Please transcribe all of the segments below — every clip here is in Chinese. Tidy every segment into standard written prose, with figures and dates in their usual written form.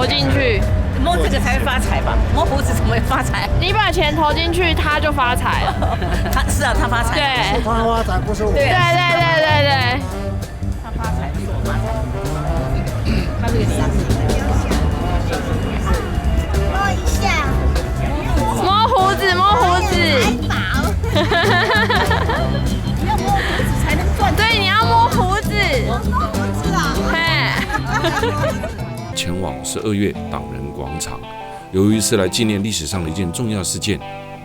投进去，摸这个才会发财吧？摸胡子怎么会发财？你把钱投进去，他就发财了。是啊，他发财。对，他发财不是我。对，他发财不是我发财。他这个三摸一下，摸胡子。你要摸胡子才能赚。对，你要摸胡子。摸胡子啊！前往12月党人广场，由于是来纪念历史上的一件重要事件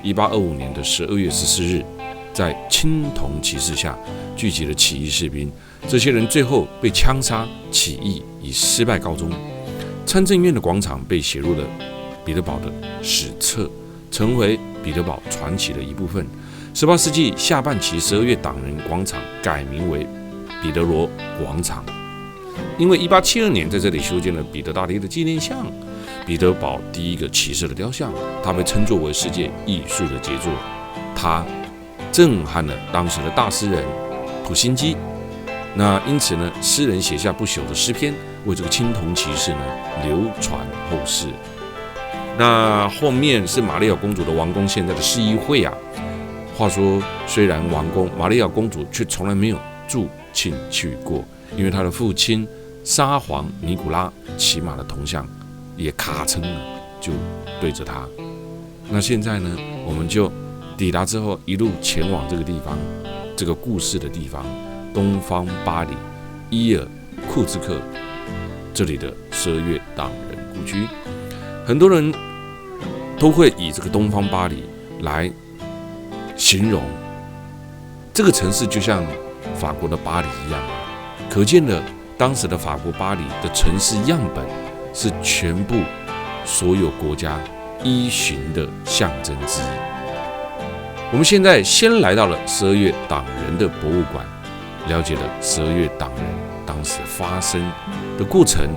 ，1825年的12月14日，在青铜骑士下聚集了起义士兵，这些人最后被枪杀，起义以失败告终。参政院的广场被写入了彼得堡的史册，成为彼得堡传奇的一部分。18世纪下半期12月党人广场改名为彼得罗广场，因为1872年在这里修建了彼得大帝的纪念像，彼得堡第一个骑士的雕像，它被称作为世界艺术的杰作。它震撼了当时的大诗人普辛基，那因此呢，诗人写下不朽的诗篇，为这个青铜骑士呢流传后世。那后面是玛利亚公主的王宫，现在的市议会啊。话说，虽然王宫，玛利亚公主却从来没有住进去过，因为她的父亲沙皇尼古拉骑马的铜像也咔嚓了，就对着她。那现在呢，我们就抵达之后，一路前往这个地方，这个故事的地方——东方巴黎伊尔库茨克这里的12月党人故居。很多人都会以这个东方巴黎来形容这个城市，就像法国的巴黎一样，可见了当时的法国巴黎的城市样本是全部所有国家依循的象征之一。我们现在先来到了12月党人的博物馆，了解了12月党人当时发生的过程、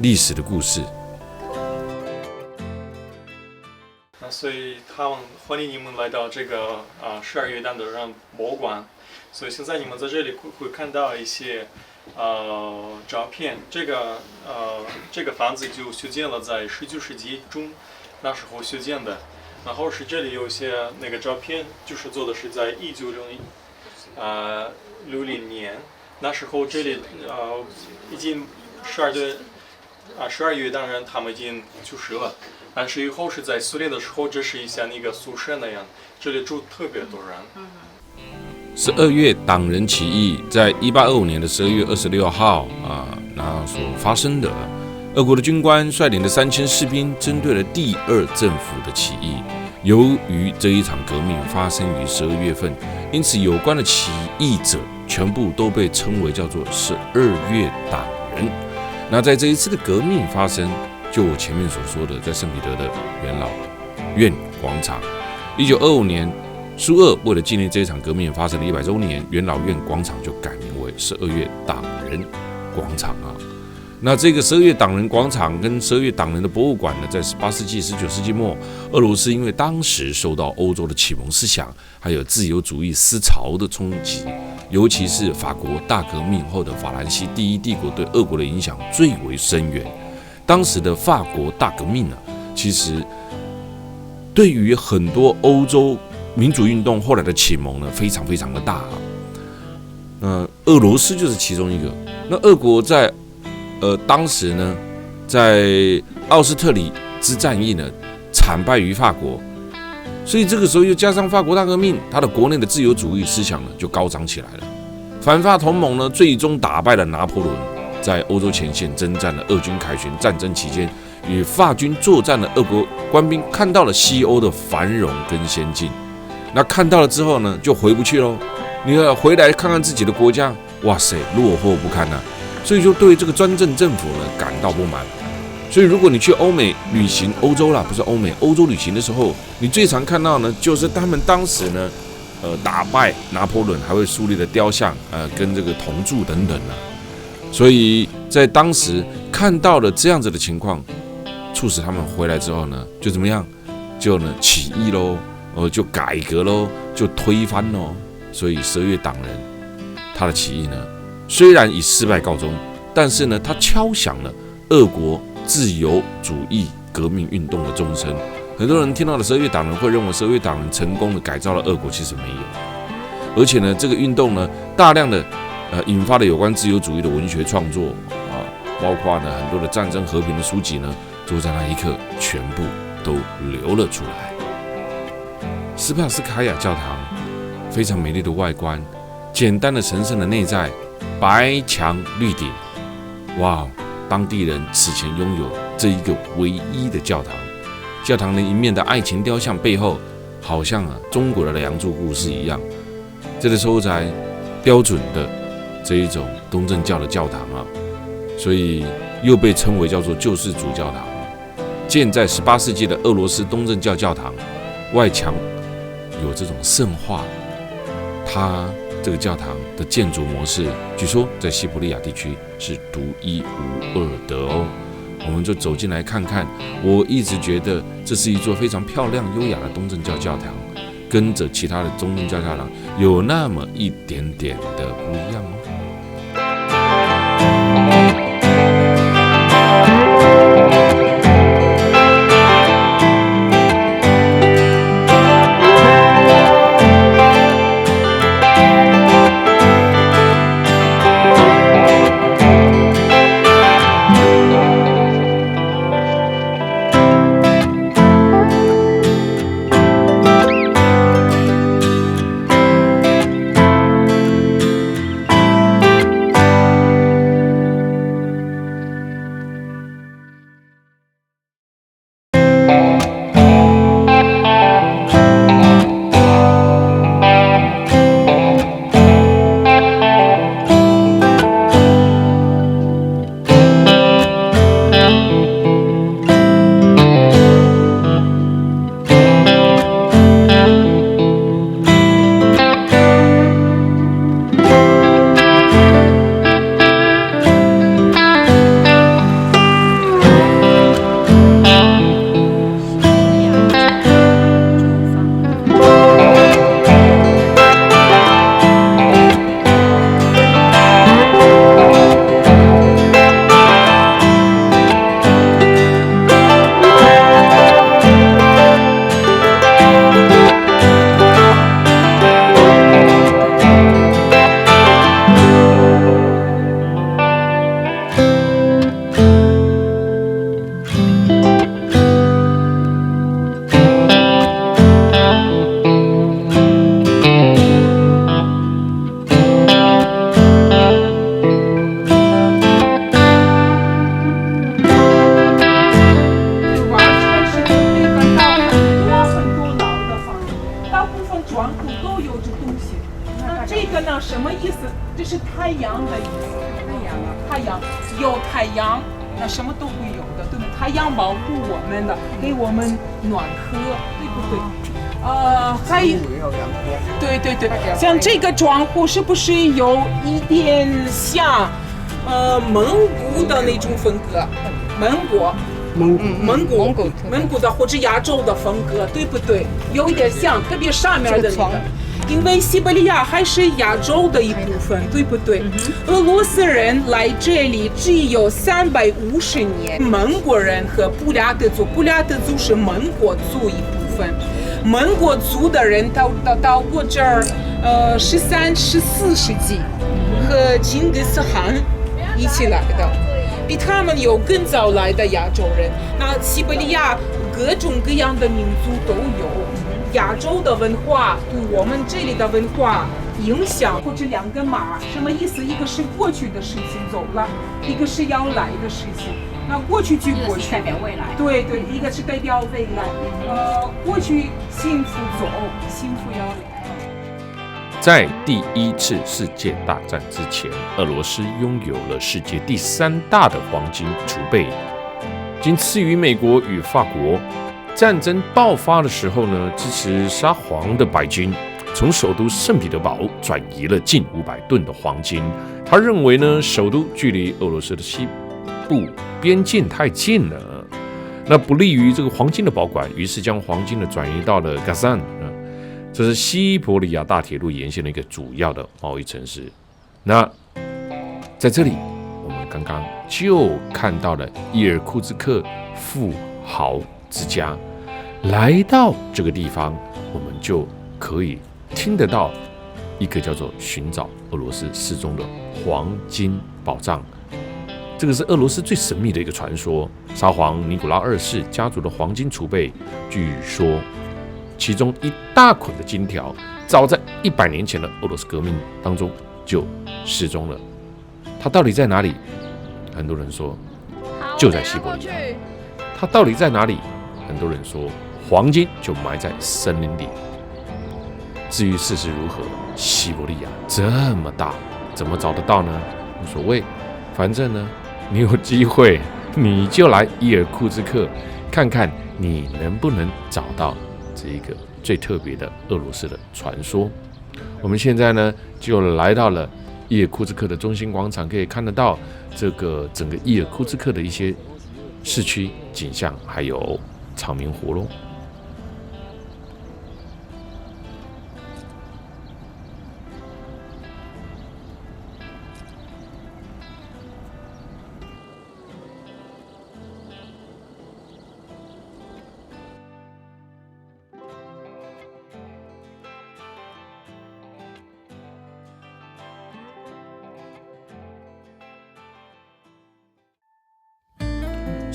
历史的故事。所以欢迎你们来到这个12月党人博物馆。所以现在你们在这里会看到一些照片。这个房子就修建了在19世纪中，那时候修建的。然后是这里有一些那个照片，就是做的是在1960年，那时候这里已经12月党人他们已经去世了。但是以后是在苏联的时候，这是像一个宿舍那样，这里住特别多人。12月党人起义在1825年的12月26号那所发生的，俄国的军官率领的3000士兵针对了第二政府的起义。由于这一场革命发生于12月份，因此有关的起义者全部都被称为叫做12月党人。那在这一次的革命发生，就我前面所说的，在圣彼得的元老院广场，1925年苏俄为了纪念这一场革命发生的100周年，元老院广场就改名为12月党人广场啊。那这个12月党人广场跟12月党人的博物馆呢，在18世纪、19世纪末，俄罗斯因为当时受到欧洲的启蒙思想还有自由主义思潮的冲击，尤其是法国大革命后的法兰西第一帝国对俄国的影响最为深远。当时的法国大革命呢，其实对于很多欧洲民主运动后来的启蒙呢，非常非常的大。俄罗斯就是其中一个。那俄国在当时呢，在奥斯特里之战役呢，惨败于法国，所以这个时候又加上法国大革命，它的国内的自由主义思想呢就高涨起来了。反法同盟呢，最终打败了拿破仑。在欧洲前线征战的俄军凯旋战争期间，与法军作战的俄国官兵看到了西欧的繁荣跟先进，那看到了之后呢，就回不去喽。你要回来看看自己的国家，哇塞，落后不堪啊！所以就对这个专政政府呢感到不满。所以如果你去欧美旅行，欧洲啦，不是欧美，欧洲旅行的时候，你最常看到呢，就是他们当时呢，打败拿破仑还会树立的雕像，跟这个铜柱等等啊。所以在当时看到了这样子的情况，促使他们回来之后呢，就怎么样？就呢起义喽，就改革喽，就推翻喽。所以12月党人他的起义呢，虽然以失败告终，但是呢，他敲响了俄国自由主义革命运动的钟声。很多人听到的12月党人会认为12月党人成功的改造了俄国，其实没有。而且呢，这个运动呢，大量的引发了有关自由主义的文学创作啊，包括呢很多的战争和平的书籍呢，就在那一刻全部都流了出来。斯帕斯卡亚教堂非常美丽的外观，简单的神圣的内在，白墙绿顶，哇！当地人此前拥有这一个唯一的教堂。教堂的一面的爱情雕像背后，好像中国的梁祝故事一样。这个收在标准的这一种东正教的教堂啊，所以又被称为叫做救世主教堂。建在18世纪的俄罗斯东正教教堂，外墙有这种圣画。它这个教堂的建筑模式，据说在西伯利亚地区是独一无二的哦。我们就走进来看看。我一直觉得这是一座非常漂亮、优雅的东正教教堂，跟着其他的东正教教堂有那么一点点的不一样哦。有太阳，那什么都会有的，对不对？太阳保护我们的，给我们暖和，对不对？还有，对对对，像这个窗户是不是有一点像蒙古的那种风格？蒙古的或者亚洲的风格，对不对？有一点像，特别上面的那个。因为西伯利亚还是亚洲的一部分，对不对？俄罗斯人来这里只有350年，蒙古人和布拉德族是蒙古族一部分，蒙古族的人到过这儿，13、14世纪和成吉思汗一起来的，比他们有更早来的亚洲人。那西伯利亚各种各样的民族都有。亚洲的文化对我们这里的文化影响，或者两个马什么意思？一个是过去的事情走了，一个是要来的事情。那过去就过去，代表未来。对对，一个是代表未来。过去幸福走，幸福要来。在第1次世界大战之前，俄罗斯拥有了世界第3大的黄金储备，仅次于美国与法国。战争爆发的时候呢，支持沙皇的白军从首都圣彼得堡转移了近500吨的黄金。他认为呢，首都距离俄罗斯的西部边境太近了，那不利于这个黄金的保管，于是将黄金呢转移到了嘎赞，这是西伯利亚大铁路沿线的一个主要的贸易城市。那在这里，我们刚刚就看到了伊尔库兹克富豪之家。来到这个地方，我们就可以听得到一个叫做寻找俄罗斯失踪的黄金宝藏。这个是俄罗斯最神秘的一个传说。沙皇尼古拉二世家族的黄金储备，据说其中一大捆的金条，早在100年前的俄罗斯革命当中就失踪了。它到底在哪里？很多人说就在西伯利亚。它到底在哪里？很多人说黄金就埋在森林里。至于事实如何，西伯利亚这么大，怎么找得到呢？无所谓，反正呢，你有机会你就来伊尔库兹克看看，你能不能找到这一个最特别的俄罗斯的传说。我们现在呢就来到了伊尔库兹克的中心广场，可以看得到这个整个伊尔库兹克的一些市区景象，还有场面活动。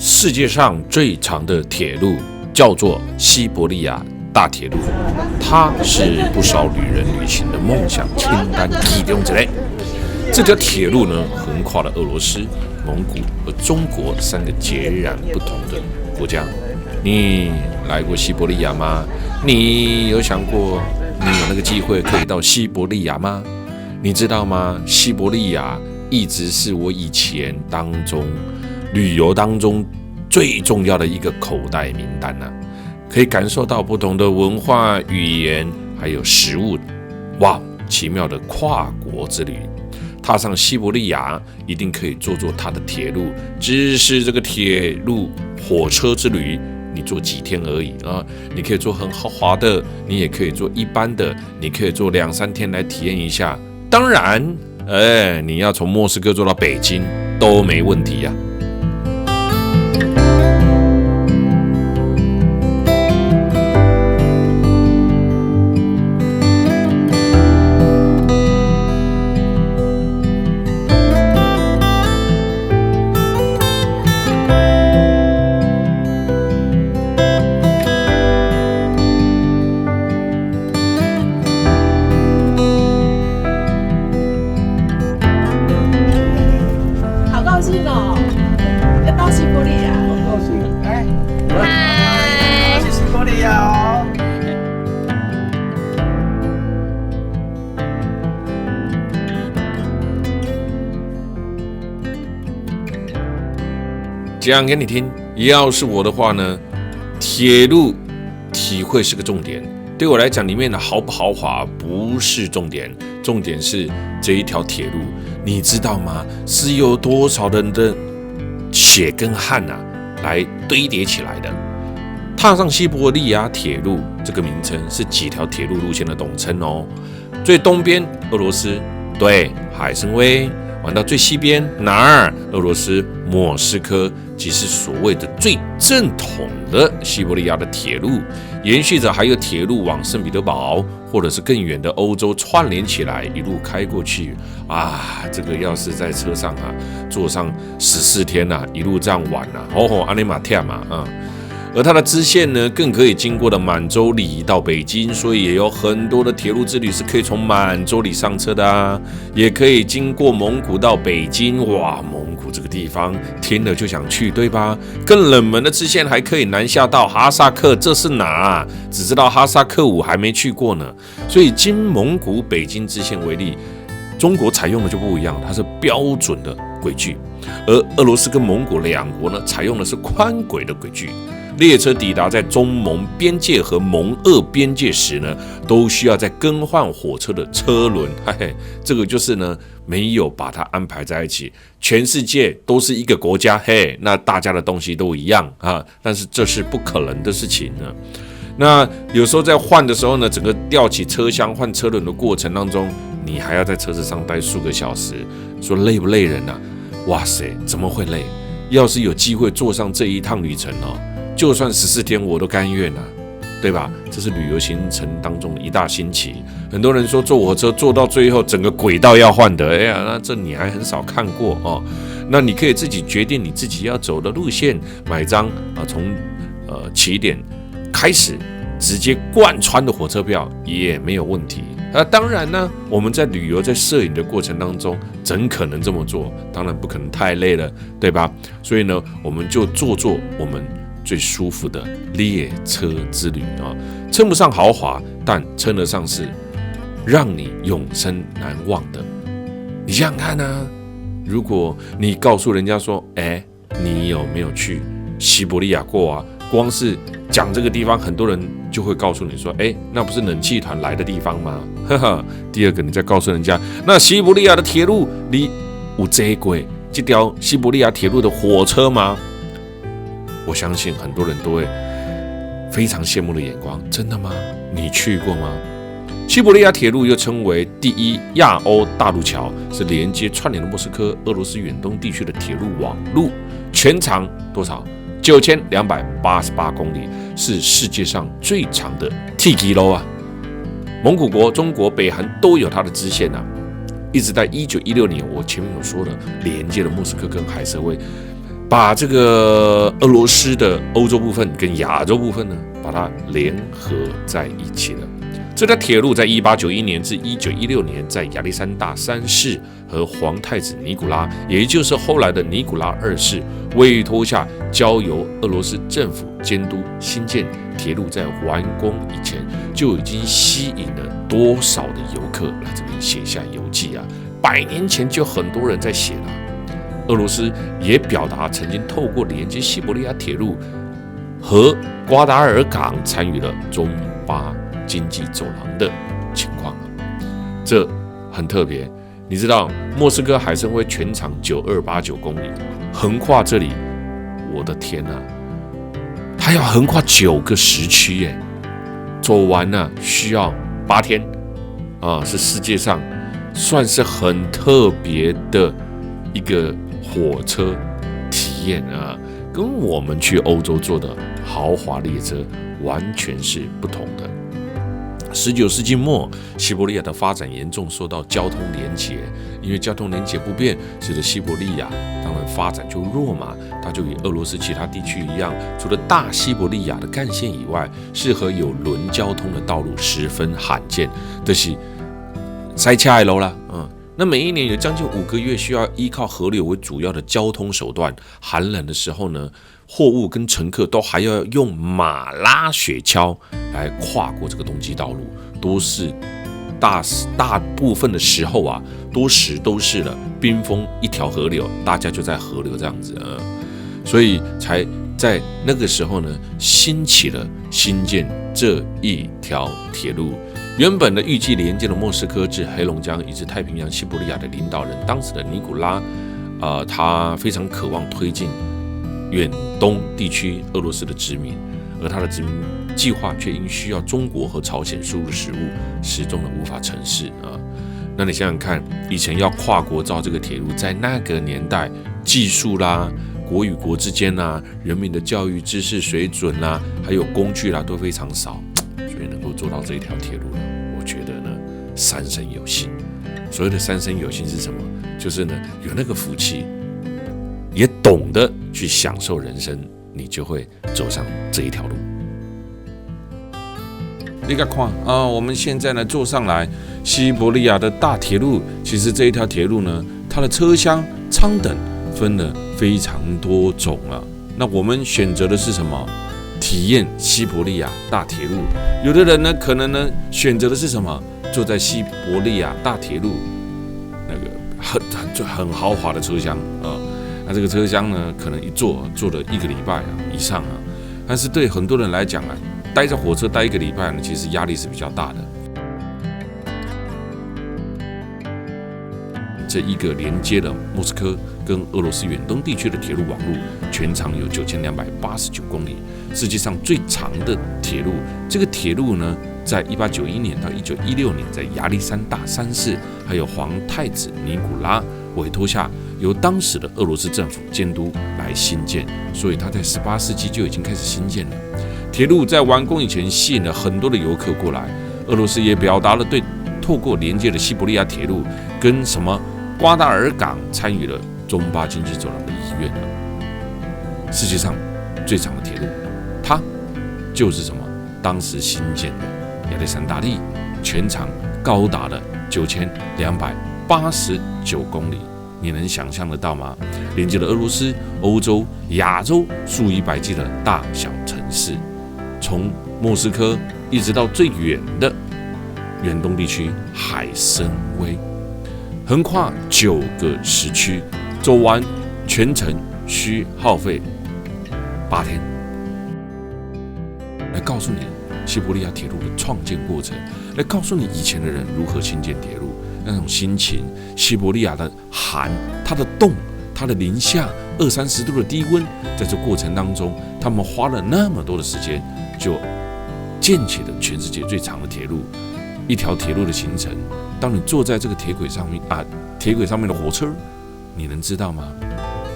世界上最长的铁路叫做西伯利亚大铁路，它是不少旅人旅行的梦想清单其中之类。这条铁路呢，横跨了俄罗斯、蒙古和中国3个截然不同的国家。你来过西伯利亚吗？你有想过你有那个机会可以到西伯利亚吗？你知道吗？西伯利亚一直是我以前旅游当中最重要的一个口袋名单啊，可以感受到不同的文化、语言，还有食物，哇，奇妙的跨国之旅。踏上西伯利亚，一定可以坐它的铁路，只是这个铁路火车之旅，你坐几天而已啊！你可以坐很豪华的，你也可以坐一般的，你可以坐2-3天来体验一下。当然，你要从莫斯科坐到北京都没问题呀。讲给你听，要是我的话呢，铁路体会是个重点。对我来讲，里面的豪不豪华不是重点，重点是这一条铁路，你知道吗？是有多少人的血跟汗啊来堆叠起来的。踏上西伯利亚铁路这个名称是几条铁路路线的总称哦。最东边俄罗斯，对，海参崴。玩到最西边哪儿？俄罗斯莫斯科，即是所谓的最正统的西伯利亚的铁路，延续着还有铁路往圣彼得堡或者是更远的欧洲串联起来，一路开过去啊！这个要是在车上啊，坐上14天啊，一路这样玩啊，阿尼玛天嘛啊！而它的支线呢，更可以经过了满洲里到北京，所以也有很多的铁路之旅是可以从满洲里上车的啊，也可以经过蒙古到北京。哇，蒙古这个地方听了就想去，对吧？更冷门的支线还可以南下到哈萨克，这是哪啊？只知道哈萨克舞还没去过呢。所以经蒙古北京支线为例，中国采用的就不一样，它是标准的轨距，而俄罗斯跟蒙古2国呢，采用的是宽轨的轨距。列车抵达在中蒙边界和蒙俄边界时呢，都需要再更换火车的车轮。这个就是呢，没有把它安排在一起。全世界都是一个国家，那大家的东西都一样啊，但是这是不可能的事情呢。那有时候在换的时候呢，整个吊起车厢换车轮的过程当中，你还要在车子上待数个小时，说累不累人啊？哇塞，怎么会累？要是有机会坐上这一趟旅程哦，就算14天我都甘愿啊，对吧？这是旅游行程当中的一大新奇。很多人说坐火车坐到最后整个轨道要换的，哎呀，那这你还很少看过哦。那你可以自己决定你自己要走的路线，买张从起点开始直接贯穿的火车票也没有问题。当然呢，我们在旅游在摄影的过程当中，怎可能这么做？当然不可能，太累了，对吧？所以呢，我们就做我们最舒服的列车之旅啊，称不上豪华，但称得上是让你永生难忘的。你想想看啊，如果你告诉人家说，你有没有去西伯利亚过啊？光是讲这个地方，很多人就会告诉你说，那不是冷气团来的地方吗？第二个，你再告诉人家，那西伯利亚的铁路你有坐过这条西伯利亚铁路的火车吗？我相信很多人都会非常羡慕的眼光。真的吗？你去过吗？西伯利亚铁路又称为第一亚欧大陆桥，是连接串联的莫斯科、俄罗斯远东地区的铁路网路，全长多少？9288公里，是世界上最长的 T 基路啊！蒙古国、中国、北韩都有它的支线啊，一直在1916年，我前面有说的，连接了莫斯科跟海参崴，把这个俄罗斯的欧洲部分跟亚洲部分呢，把它联合在一起了。这条铁路在1891年至1916年在亚历山大三世和皇太子尼古拉，也就是后来的尼古拉二世委托下，交由俄罗斯政府监督新建铁路，在完工以前就已经吸引了多少的游客来这边写下游记啊！100年前就很多人在写了。俄罗斯也表达曾经透过连接西伯利亚铁路和瓜达尔港参与了中巴经济走廊的情况，这很特别。你知道莫斯科海参崴全长9289公里，横跨这里，我的天啊，它要横跨9个时区耶，走完了需要8天啊，是世界上算是很特别的一个火车体验啊，跟我们去欧洲坐的豪华列车完全是不同的。19世纪末，西伯利亚的发展严重受到交通连结，因为交通连结不便，使得西伯利亚当然发展就弱嘛。它就与俄罗斯其他地区一样，除了大西伯利亚的干线以外，适合有轮交通的道路十分罕见，就是塞车的路啦。那每一年有将近5个月需要依靠河流为主要的交通手段，寒冷的时候呢，货物跟乘客都还要用马拉雪橇来跨过这个冬季道路，都是大部分的时候啊，都是了冰封一条河流，大家就在河流这样子所以才在那个时候呢，兴起了新建这一条铁路。原本的预计连接了莫斯科至黑龙江以至太平洋西伯利亚的领导人，当时的尼古拉，他非常渴望推进远东地区俄罗斯的殖民，而他的殖民计划却因需要中国和朝鲜输入食物，始终无法成事啊。那你想想看，以前要跨国造这个铁路，在那个年代，技术啦、国与国之间啦、人民的教育知识水准啦，还有工具啦，都非常少，所以能够做到这一条铁路呢，我觉得呢，三生有幸。所谓的三生有幸是什么？就是呢，有那个福气，也懂得去享受人生，你就会走上这一条路。你看我们现在呢坐上来西伯利亚的大铁路，其实这一条铁路呢，它的车厢舱等分了非常多种了。那我们选择的是什么？体验西伯利亚大铁路。有的人呢，可能呢选择的是什么？坐在西伯利亚大铁路那个很豪华的车厢那这个车厢呢，可能一坐了1个礼拜以上但是对很多人来讲待在火车待1个礼拜呢，其实压力是比较大的。这一个连接了莫斯科跟俄罗斯远东地区的铁路网路，全长有9289公里，世界上最长的铁路。这个铁路呢，在1891年到1916年，在亚历山大三世还有皇太子尼古拉委托下由当时的俄罗斯政府监督来兴建，所以它在18世纪就已经开始兴建了。铁路在完工以前吸引了很多的游客过来，俄罗斯也表达了对透过连接的西伯利亚铁路跟什么瓜达尔港参与了中巴经济走廊的意愿了。世界上最长的铁路，它就是什么？当时新建的亚历山大力，全长高达了9289公里。你能想象得到吗？连接了俄罗斯、欧洲、亚洲数以百计的大小城市，从莫斯科一直到最远的远东地区海参崴，横跨9个时区，走完全程需耗费8天。来告诉你西伯利亚铁路的创建过程，来告诉你以前的人如何兴建铁路，那种心情。西伯利亚的寒，它的冻，它的零下20-30度的低温，在这过程当中，他们花了那么多的时间，就建起了全世界最长的铁路。一条铁路的行程，当你坐在这个铁轨上面铁轨上面的火车，你能知道吗？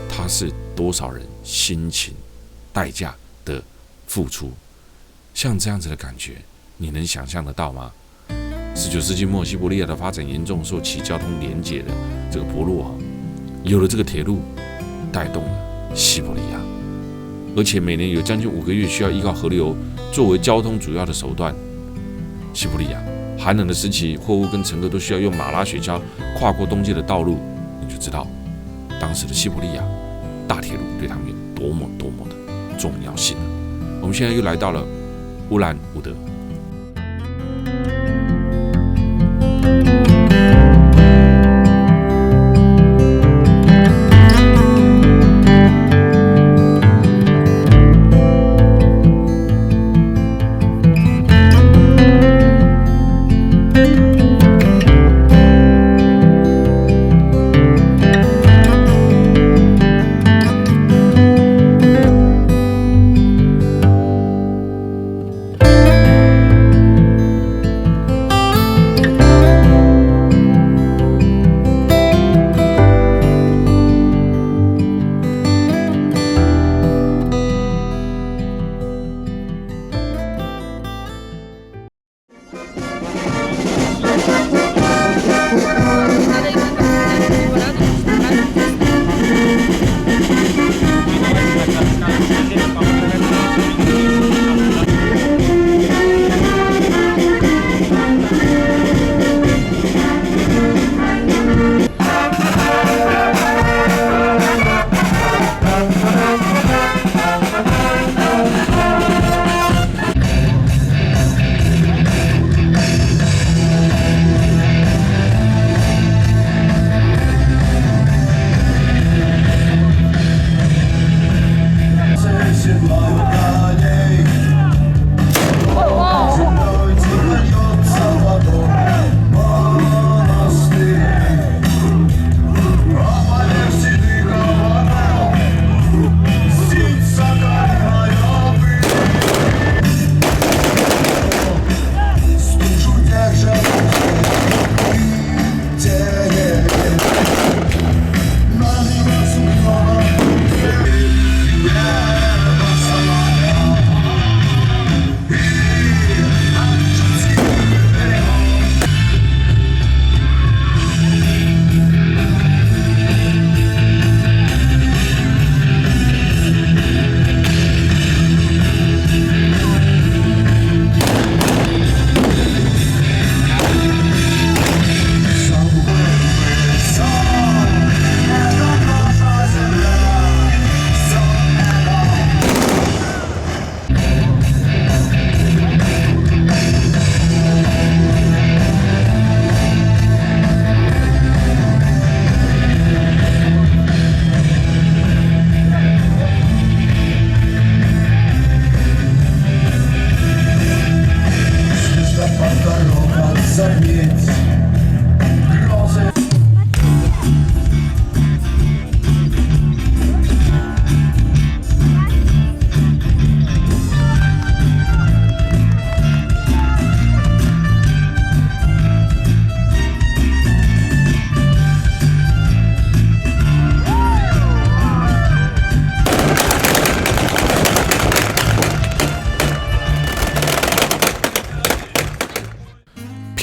它是多少人辛勤代价的付出？像这样子的感觉，你能想象得到吗？19世纪末，西伯利亚的发展严重受其交通连接的这个薄弱有了这个铁路，带动了西伯利亚，而且每年有将近5个月需要依靠河流作为交通主要的手段。西伯利亚寒冷的时期，货物跟乘客都需要用马拉雪橇跨过冬季的道路，你就知道当时的西伯利亚大铁路对他们有多么的重要性了。我们现在又来到了乌兰乌德。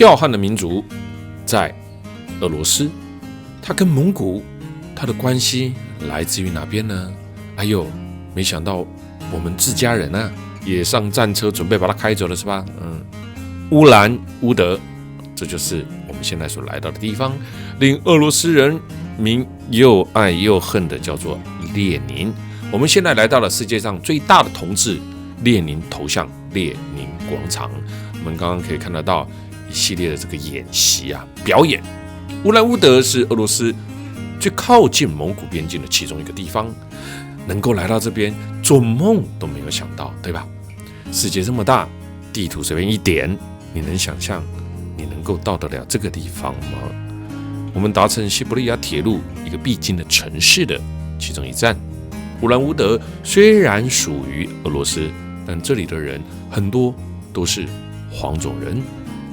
剽悍的民族在俄罗斯，它跟蒙古它的关系来自于哪边呢？哎呦，没想到我们自家人啊也上战车准备把它开走了，是吧？乌兰乌德，这就是我们现在所来到的地方，令俄罗斯人民又爱又恨的叫做列宁。我们现在来到了世界上最大的同志列宁头像列宁广场，我们刚刚可以看得到一系列的这个演习啊表演。乌兰乌德是俄罗斯最靠近蒙古边境的其中一个地方，能够来到这边，做梦都没有想到，对吧？世界这么大，地图随便一点，你能想象你能够到得了这个地方吗？我们达成西伯利亚铁路一个必经的城市的其中一站。乌兰乌德虽然属于俄罗斯，但这里的人很多都是黄种人，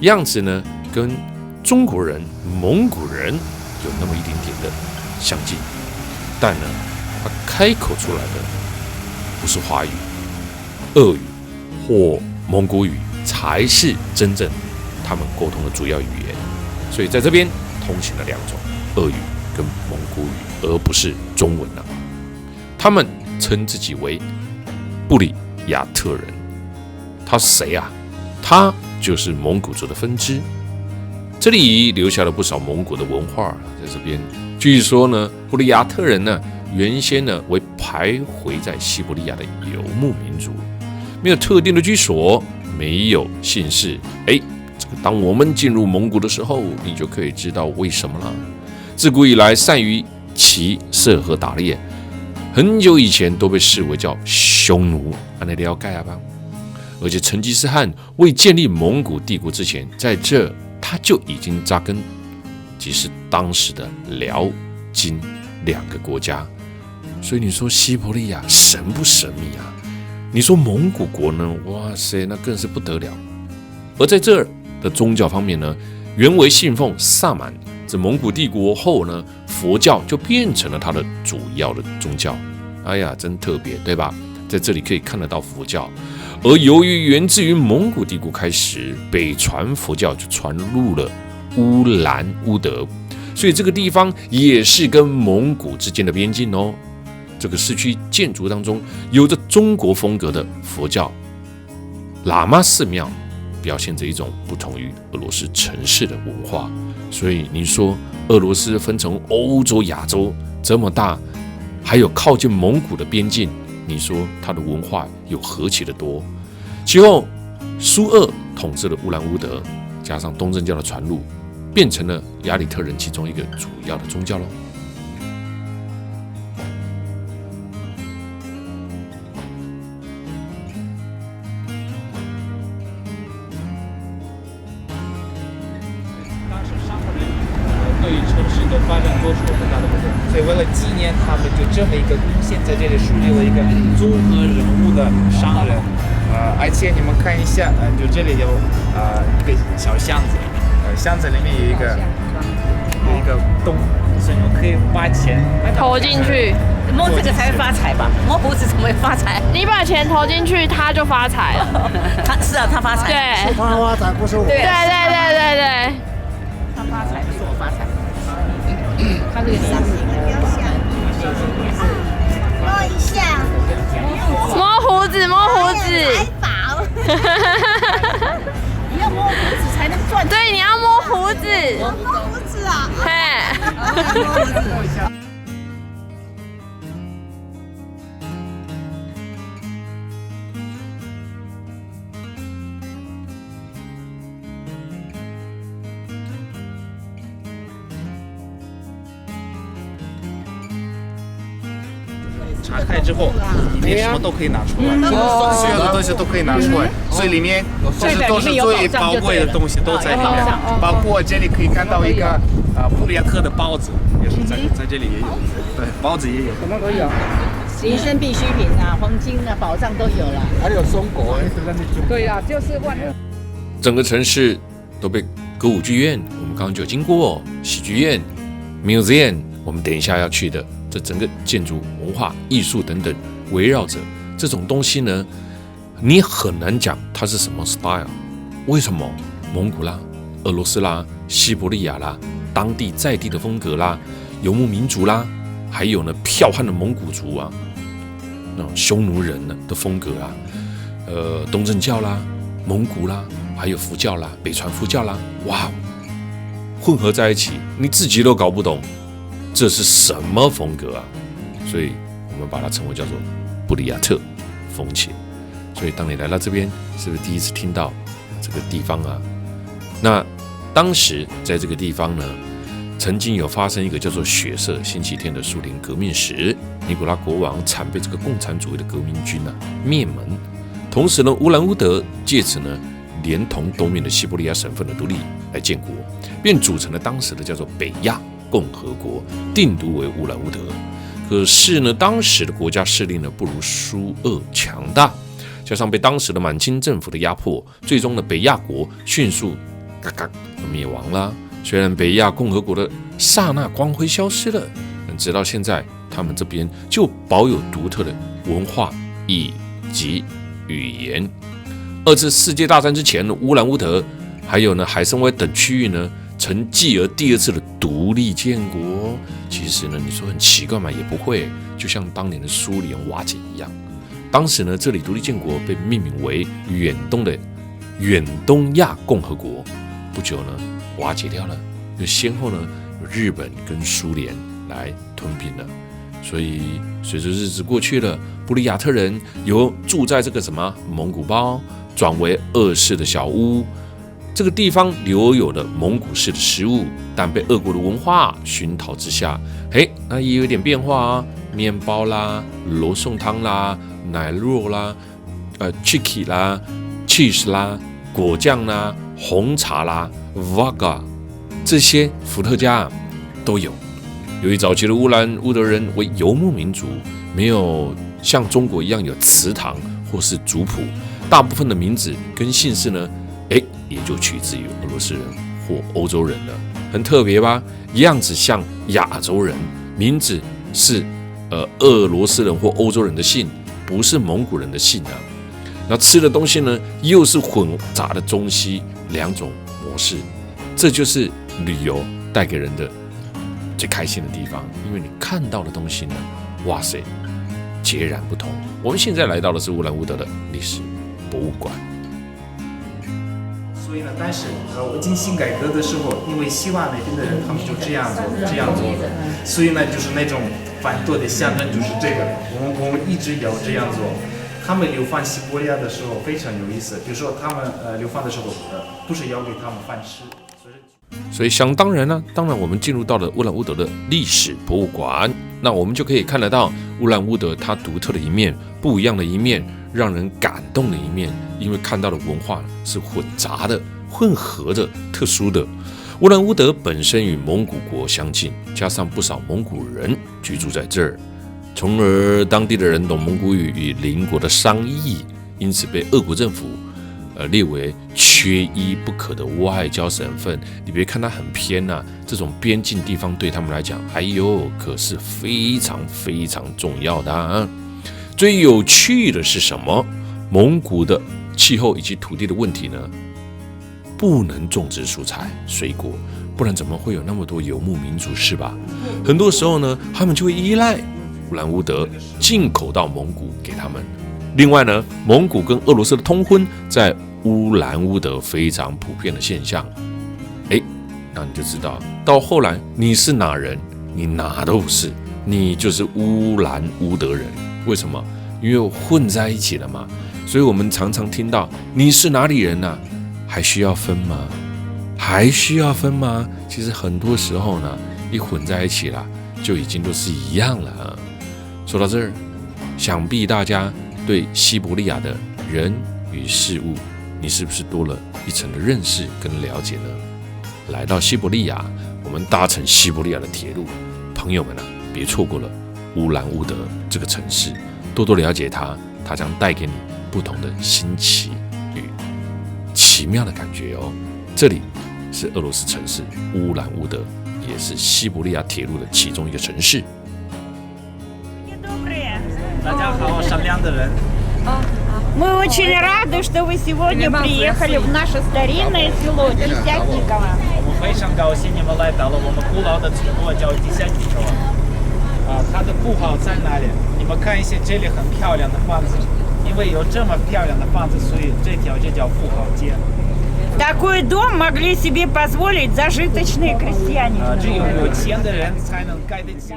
样子呢跟中国人、蒙古人有那么一点点的相近，但呢，他开口出来的不是华语、俄语或蒙古语，才是真正他们沟通的主要语言。所以在这边通行了两种，俄语跟蒙古语，而不是中文啊。他们称自己为布里亚特人。他是谁啊？他就是蒙古族的分支。这里留下了不少蒙古的文化在这边。据说呢，布里亚特人呢，原先呢为徘徊在西伯利亚的游牧民族，没有特定的居所，没有姓氏。这个当我们进入蒙古的时候，你就可以知道为什么了。自古以来，善于骑射和打猎，很久以前都被视为叫匈奴，按那了解吧。而且成吉思汗未建立蒙古帝国之前，在这他就已经扎根，即是当时的辽、金两个国家。所以你说西伯利亚神不神秘啊？你说蒙古国呢？哇塞，那更是不得了。而在这儿的宗教方面呢，原为信奉萨满，自蒙古帝国后呢，佛教就变成了它的主要的宗教。哎呀，真特别，对吧？在这里可以看得到佛教。而由于源自于蒙古帝国开始，北传佛教就传入了乌兰乌德，所以这个地方也是跟蒙古之间的边境哦。这个市区建筑当中有着中国风格的佛教喇嘛寺庙，表现着一种不同于俄罗斯城市的文化。所以你说俄罗斯分成欧洲、亚洲这么大，还有靠近蒙古的边境，你说它的文化有何其的多？其后苏俄统治了乌兰乌德，加上东正教的传入，变成了亚里特人其中一个主要的宗教咯。当时商人对城市的发展做出了很大的贡献，所以为了纪念他们，就这么一个贡献，在这里树立了一个综合人物的商人。而且你们看一下，就这里有一个小巷子，巷子里面有一个洞，所以你们可以把钱投进去，摸这个才会发财吧？摸胡子怎么会发财？你把钱投进去，他就发财了。他发财。对，他发财不是我。对，他发财不是我发财。他这个比较像。摸一下。摸胡子。财宝。你要摸胡子才能赚。对，你要摸胡子。摸胡子啊。嘿。查开之后，里面什么都可以拿出来，所有的东西都可以拿出来，所以里面这些都是最宝贵的东西都在里面，包括这里可以看到一个布里亚特的包子，也是在这里也有，对，包子也有，什么都有，民生必需品啊，黄金啊，宝藏都有了，还有松果，对啊，就是万。整个城市都被歌舞剧院，我们刚刚就经过戏剧院、museum， 我们等一下要去的。这整个建筑、文化、艺术等等围绕着这种东西呢，你很难讲它是什么 style。为什么蒙古啦、俄罗斯啦、西伯利亚啦、当地在地的风格啦、游牧民族啦，还有呢剽悍的蒙古族啊，那种匈奴人的风格啊，东正教啦、蒙古啦，还有佛教啦、北传佛教啦，哇，混合在一起，你自己都搞不懂这是什么风格啊！所以我们把它称为叫做布里亚特风情。所以当你来到这边，是不是第一次听到这个地方啊？那当时在这个地方呢，曾经有发生一个叫做血色星期天的苏联革命时，尼古拉国王惨被这个共产主义的革命军灭门。同时呢，乌兰乌德借此呢，连同东面的西伯利亚省份的独立来建国，便组成了当时的叫做北亚共和国，定都为乌兰乌德。可是呢，当时的国家势力呢不如苏俄强大，加上被当时的满清政府的压迫，最终呢北亚国迅速灭亡啦。虽然北亚共和国的刹那光辉消失了，但直到现在，他们这边就保有独特的文化以及语言。二次世界大战之前，乌兰乌德还有呢海参崴等区域呢，曾继而第二次的独立建国。其实呢，你说很奇怪嘛，也不会，就像当年的苏联瓦解一样。当时呢，这里独立建国被命名为远东亚共和国。不久呢，瓦解掉了，就先后呢有日本跟苏联来吞并了。所以随着日子过去了，布里亚特人由住在这个什么蒙古包，转为俄式的小屋。这个地方留有了蒙古式的食物，但被俄国的文化熏陶之下，那也有一点变化啊，面包啦、罗宋汤啦、奶酪啦、chicky 啦、cheese 啦、果酱啦、红茶啦、vodka 这些伏特加都有。由于早期的乌兰乌德人为游牧民族，没有像中国一样有祠堂或是族谱，大部分的名字跟姓氏呢，也就取自于俄罗斯人或欧洲人了，很特别吧？样子像亚洲人，名字是俄罗斯人或欧洲人的姓，不是蒙古人的姓啊。那吃的东西呢，又是混杂的中西两种模式，这就是旅游带给人的最开心的地方，因为你看到的东西呢，哇塞，截然不同。我们现在来到的是乌兰乌德的历史博物馆。所以呢，当时进行改革的时候，因为西瓦那边的人他们就这样做，所以呢，就是那种反对的象征就是这个，我们一直要这样做。他们流放西伯利亚的时候非常有意思，比如说他们流放的时候，不是要给他们饭吃，所以想当然呢，当然我们进入到了乌兰乌德的历史博物馆，那我们就可以看得到乌兰乌德它独特的一面，不一样的一面，让人感动的一面，因为看到的文化是混杂的、混合的、特殊的。乌兰乌德本身与蒙古国相近，加上不少蒙古人居住在这儿，从而当地的人懂蒙古语与邻国的商议，因此被俄国政府列为缺一不可的外交省份。你别看它很偏啊，这种边境地方对他们来讲，可是非常非常重要的啊。最有趣的是什么？蒙古的气候以及土地的问题呢？不能种植蔬菜水果，不然怎么会有那么多游牧民族，是吧？很多时候呢，他们就会依赖乌兰乌德进口到蒙古给他们。另外呢，蒙古跟俄罗斯的通婚在乌兰乌德非常普遍的现象。那你就知道，到后来你是哪人，你哪都不是，你就是乌兰乌德人。为什么？因为混在一起了嘛。所以我们常常听到你是哪里人啊？还需要分吗？还需要分吗？其实很多时候呢，一混在一起了，就已经都是一样了啊。说到这儿，想必大家对西伯利亚的人与事物，你是不是多了一层的认识跟了解呢？来到西伯利亚，我们搭乘西伯利亚的铁路，朋友们啊，别错过了乌兰乌德这个城市，多多了解它，它将带给你不同的新奇与奇妙的感觉哦。这里是俄罗斯城市乌兰乌德，也是西伯利亚铁路的其中一个城市。大家好，善良的人。好。Мы очень рады, что вы сегодня приехали в наше старинное село Десятниково. 我非常高兴你们来到了我们古老的村落叫地下地球。它的符号在哪里？你们看一些这里很漂亮的房子，因为有这么漂亮的房子，所以这条就叫符号街。 Такой дом могли себе позволить зажиточные крестьяне. 只有有钱的人才能盖得起。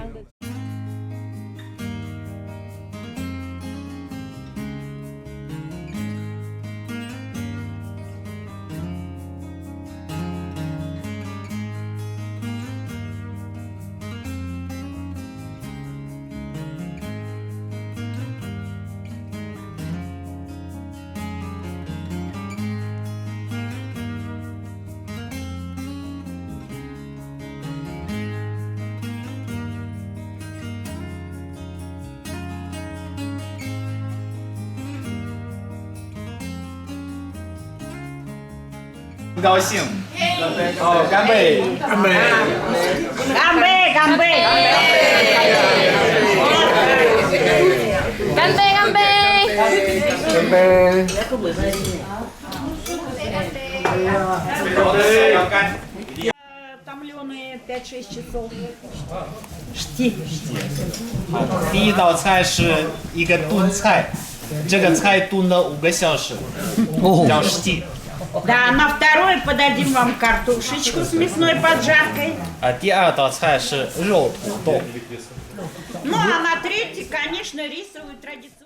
很高兴，好，干杯！干杯！ Гамбе, гамбе. 干杯，干杯！ Томленые 5-6 часов. 第一道菜是一个炖菜，这个菜炖了5个小时，叫шти。 Да, на второй подадим вам картошечку с мясной поджаркой. 第二道菜是肉土豆。 Ну а на третий, конечно, рисовую традиционную.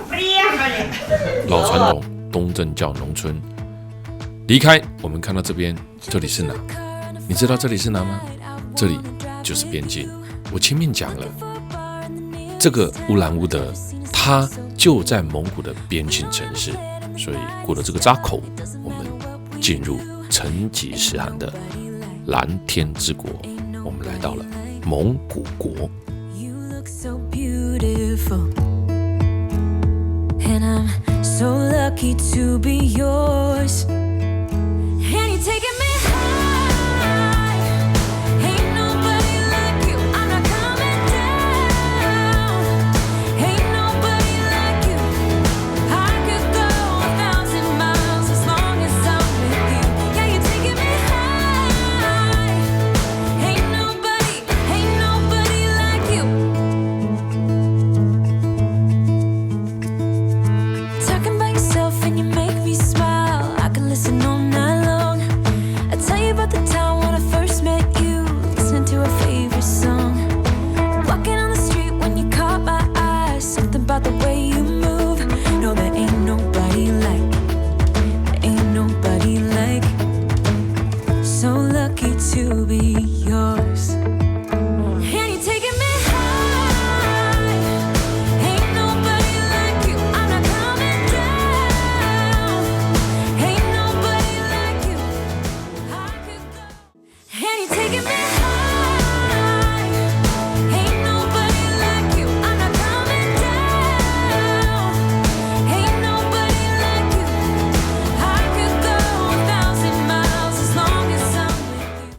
Priehali 老传统东正教农村。离开，我们看到这边，这里是哪？你知道这里是哪吗？这里就是边境。我前面讲了，这个乌兰乌德，它就在蒙古的边境城市，所以过了这个闸口，我们进入成吉思汗的蓝天之国，我们来到了蒙古国。So beautiful, and I'm so lucky to be yours.